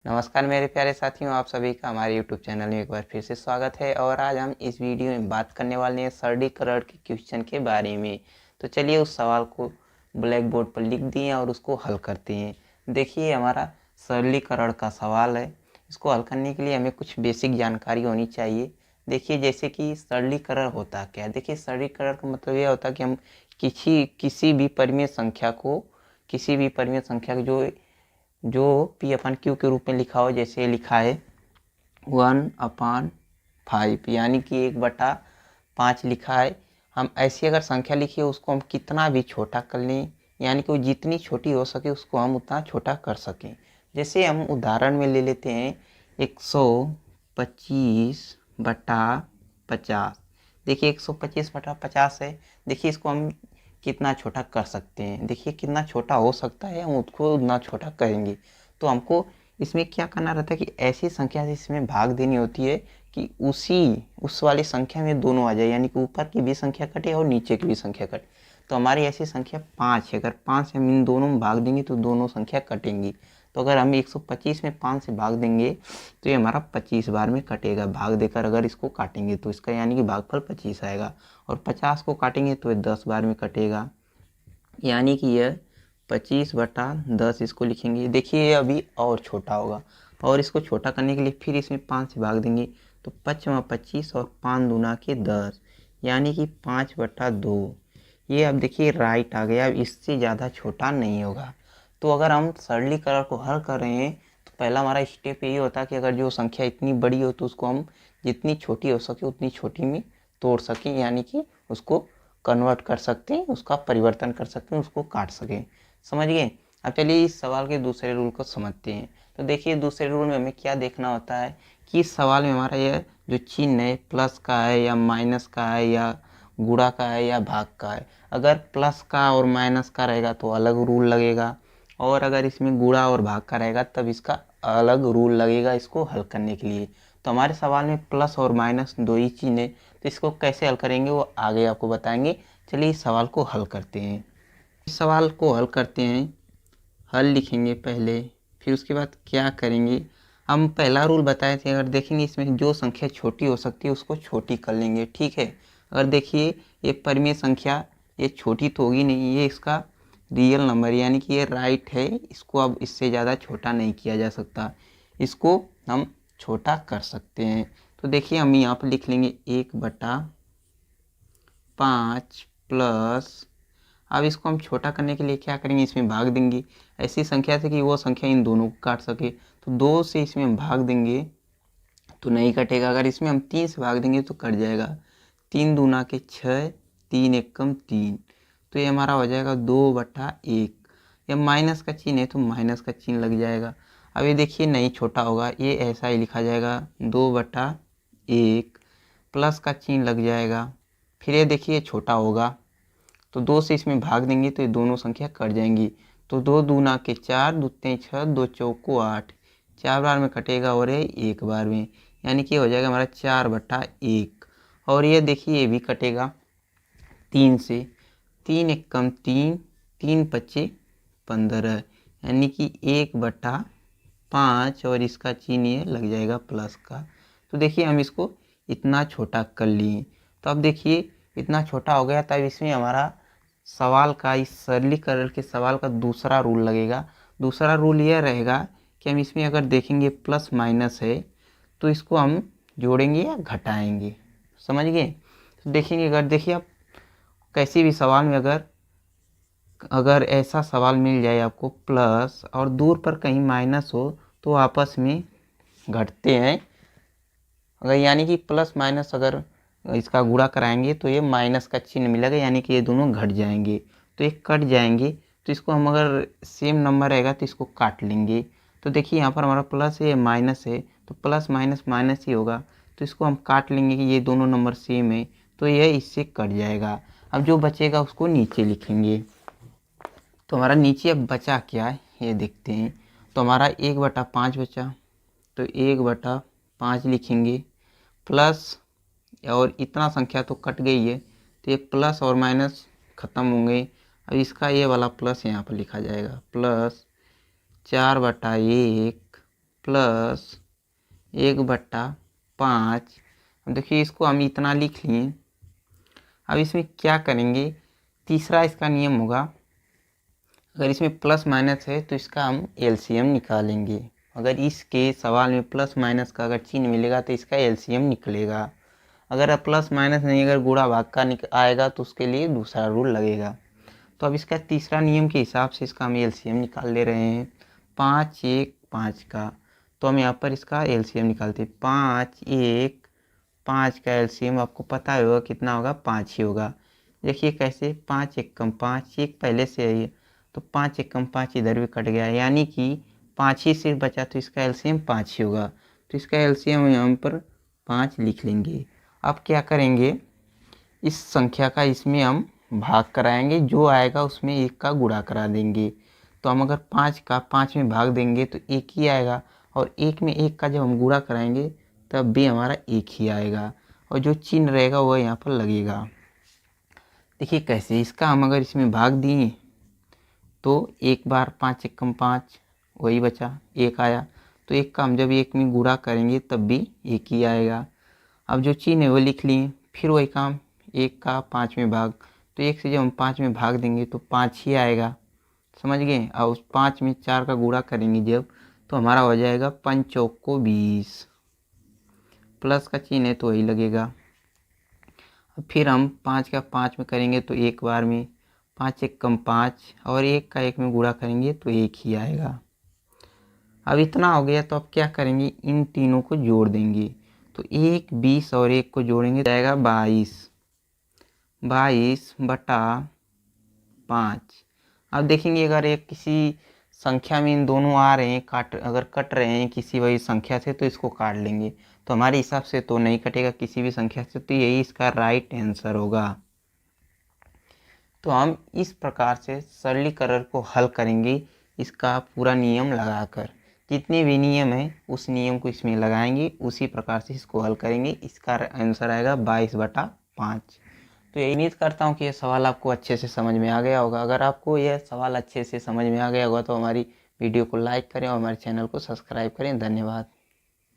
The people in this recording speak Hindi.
नमस्कार मेरे प्यारे साथियों, आप सभी का हमारे YouTube चैनल में एक बार फिर से स्वागत है। और आज हम इस वीडियो में बात करने वाले हैं सरलीकरण के क्वेश्चन के बारे में। तो चलिए उस सवाल को ब्लैक बोर्ड पर लिख दिए और उसको हल करते हैं। देखिए हमारा सरलीकरण का सवाल है। इसको हल करने के लिए हमें कुछ बेसिक जानकारी होनी चाहिए। देखिए जैसे कि सरलीकरण होता क्या है। देखिए सरलीकरण का मतलब यह होता है कि हम किसी भी परिमेय संख्या को जो पी अपन क्यू के रूप में लिखा हो, जैसे लिखा है 1/5 यानी कि 1/5 लिखा है। हम ऐसी अगर संख्या लिखिए उसको हम कितना भी छोटा कर लें, यानी कि वो जितनी छोटी हो सके उसको हम उतना छोटा कर सकें। जैसे हम उदाहरण में ले लेते हैं 125/50। देखिए 125/50 है। देखिए इसको हम कितना छोटा कर सकते हैं। देखिए कितना छोटा हो सकता है, हम उसको उतना छोटा करेंगे। तो हमको इसमें क्या करना रहता है कि ऐसी संख्या से इसमें भाग देनी होती है कि उस वाली संख्या में दोनों आ जाए, यानी कि ऊपर की भी संख्या कटे और नीचे की भी संख्या कटे। तो हमारी ऐसी संख्या 5 है। अगर 5 हम इन दोनों में भाग देंगे तो दोनों संख्या कटेंगी। तो अगर हम 125 में 5 से भाग देंगे तो ये हमारा 25 बार में कटेगा। भाग देकर अगर इसको काटेंगे तो इसका यानी कि भागफल 25 आएगा। और 50 को काटेंगे तो ये 10 बार में कटेगा, यानी कि यह 25/10 इसको लिखेंगे। देखिए ये अभी और छोटा होगा, और इसको छोटा करने के लिए फिर इसमें 5 से भाग देंगे तो 5×25 और 5 दूना के 10, यानी कि 5/2। ये अब देखिए राइट आ गया। अब इससे ज़्यादा छोटा नहीं होगा। तो अगर हम सरलीकरण को हल कर रहे हैं तो पहला हमारा स्टेप यही होता है कि अगर जो संख्या इतनी बड़ी हो तो उसको हम जितनी छोटी हो सके उतनी छोटी में तोड़ सकें, यानी कि उसको कन्वर्ट कर सकते हैं, उसका परिवर्तन कर सकते हैं, उसको काट सकें। समझ गए। अब चलिए इस सवाल के दूसरे रूल को समझते हैं। तो देखिए दूसरे रूल में हमें क्या देखना होता है कि इस सवाल में हमारा यह जो चिन्ह है प्लस का है या माइनस का है या गुणा का है या भाग का है। अगर प्लस का और माइनस का रहेगा तो अलग रूल लगेगा, और अगर इसमें गुणा और भाग का रहेगा तब इसका अलग रूल लगेगा इसको हल करने के लिए। तो हमारे सवाल में प्लस और माइनस दो ही चिन्ह है, तो इसको कैसे हल करेंगे वो आगे आपको बताएंगे। चलिए इस सवाल को हल करते हैं। इस सवाल को हल करते हैं। हल लिखेंगे पहले, फिर उसके बाद क्या करेंगे। हम पहला रूल बताए थे, अगर देखेंगे इसमें जो संख्या छोटी हो सकती है उसको छोटी कर लेंगे, ठीक है। अगर देखिए ये परिमेय संख्या ये छोटी तो होगी नहीं, ये इसका रियल नंबर यानी कि ये राइट है। इसको अब इससे ज़्यादा छोटा नहीं किया जा सकता, इसको हम छोटा कर सकते हैं। तो देखिए हम यहाँ पर लिख लेंगे 1/5 प्लस, अब इसको हम छोटा करने के लिए क्या करेंगे, इसमें भाग देंगे ऐसी संख्या से कि वो संख्या इन दोनों को काट सके। तो 2 से इसमें हम भाग देंगे तो नहीं कटेगा। अगर इसमें हम 3 से भाग देंगे तो कट जाएगा। 3 दूना के 6, 3 एकम 3, तो ये हमारा हो जाएगा 2/1। ये माइनस का चिन्ह है तो माइनस का चिन्ह लग जाएगा। अब ये देखिए नहीं छोटा होगा, ये ऐसा ही लिखा जाएगा 2/1, प्लस का चिन्ह लग जाएगा। फिर ये देखिए छोटा होगा तो 2 से इसमें भाग देंगे तो ये दोनों संख्या कट जाएंगी। तो 2 दूना के 4, 2 3 6, 2 चौको 8, 4 बार में कटेगा और ये 1 बार में, यानी कि हो जाएगा हमारा 4/1। और ये देखिए ये भी कटेगा 3 से। 3 एकम 3, 3 पच्चे 15, यानी कि 1/5, और इसका चिन्ह ये लग जाएगा प्लस का। तो देखिए हम इसको इतना छोटा कर लिए। तो अब देखिए इतना छोटा हो गया, तब इसमें हमारा सवाल का इस सरलीकरण के सवाल का दूसरा रूल लगेगा। दूसरा रूल यह रहेगा कि हम इसमें अगर देखेंगे प्लस माइनस है तो इसको हम जोड़ेंगे या घटाएंगे। समझ गए। तो देखेंगे, अगर देखिए आप कैसे भी सवाल में अगर ऐसा सवाल मिल जाए आपको प्लस और दूर पर कहीं माइनस हो तो आपस में घटते हैं। अगर यानी कि प्लस माइनस अगर इसका गुणा कराएंगे तो ये माइनस का चिन्ह मिलेगा, यानी कि ये दोनों घट जाएंगे। तो ये कट जाएंगे तो इसको हम अगर सेम नंबर रहेगा तो इसको काट लेंगे। तो देखिए यहाँ पर हमारा प्लस है माइनस है तो प्लस माइनस माइनस ही होगा, तो इसको हम काट लेंगे कि ये दोनों नंबर सेम है तो यह इससे कट जाएगा। अब जो बचेगा उसको नीचे लिखेंगे। तो हमारा नीचे अब बचा क्या है ये देखते हैं। तो हमारा 1/5 बचा, तो 1/5 लिखेंगे प्लस, और इतना संख्या तो कट गई है तो ये प्लस और माइनस ख़त्म होंगे। अब इसका ये वाला प्लस यहाँ पर लिखा जाएगा प्लस 4/1 प्लस 1/5। अब देखिए इसको हम इतना लिख लिए। अब इसमें क्या करेंगे, तीसरा इसका नियम होगा, अगर इसमें प्लस माइनस है तो इसका हम एलसीएम निकालेंगे। अगर इसके सवाल में प्लस माइनस का अगर चिन्ह मिलेगा तो इसका एलसीएम निकलेगा। अगर प्लस माइनस नहीं, अगर गुणा भाग का आएगा तो उसके लिए दूसरा रूल लगेगा। तो अब इसका तीसरा नियम के हिसाब से इसका हम एलसीएम निकाल ले रहे हैं। 5 1 5 का, तो हम यहाँ पर इसका एलसीएम निकालते हैं। 5 1 5 का एलसीएम आपको पता होगा कितना होगा, 5 ही होगा। देखिए कैसे, 5 1 कम 5, 1 पहले से है तो 5 1 कम 5 इधर भी कट गया, यानी कि 5 ही सिर्फ बचा, तो इसका एलसीएम 5 ही होगा। तो इसका एलसीएम यहाँ पर 5 लिख लेंगे। अब क्या करेंगे, इस संख्या का इसमें हम भाग कराएंगे, जो आएगा उसमें 1 का गुणा करा देंगे। तो हम अगर 5 का 5 में भाग देंगे तो 1 ही आएगा, और 1 में 1 का जब हम गुणा कराएंगे तब भी हमारा 1 ही आएगा, और जो चिन्ह रहेगा वह यहाँ पर लगेगा। देखिए कैसे, इसका हम अगर इसमें भाग दिए तो 1 बार 5 1 कम 5 वही बचा, 1 आया। तो 1 का हम जब 1 में गुणा करेंगे तब भी 1 ही आएगा। अब जो चिन्ह है वो लिख लिए। फिर वही काम, 1 का 5 में भाग, तो 1 से जब हम 5 में भाग देंगे तो 5 ही आएगा, समझ गए। और उस 5 में 4 का गुणा करेंगे जब, तो हमारा हो जाएगा 5 चौक को 20, प्लस का चिन्ह है तो वही लगेगा। अब फिर हम 5 का 5 में करेंगे तो 1 बार में, 5 1 कम 5, और 1 का 1 में गुणा करेंगे तो 1 ही आएगा। अब इतना हो गया, तो अब क्या करेंगे, इन तीनों को जोड़ देंगे। तो 1 20 और 1 को जोड़ेंगे तो आएगा 22/5। अब देखेंगे अगर एक किसी संख्या में इन दोनों आ रहे हैं, अगर कट रहे हैं किसी वही संख्या से, तो इसको काट लेंगे। तो हमारे हिसाब से तो नहीं कटेगा किसी भी संख्या से, तो यही इसका राइट आंसर होगा। तो हम इस प्रकार से सरलीकरण को हल करेंगे, इसका पूरा नियम लगाकर। जितने भी नियम है उस नियम को इसमें लगाएंगे, उसी प्रकार से इसको हल करेंगे। इसका आंसर आएगा 22/5। तो ये उम्मीद करता हूँ कि यह सवाल आपको अच्छे से समझ में आ गया होगा। अगर आपको यह सवाल अच्छे से समझ में आ गया होगा तो हमारी वीडियो को लाइक करें और हमारे चैनल को सब्सक्राइब करें। धन्यवाद।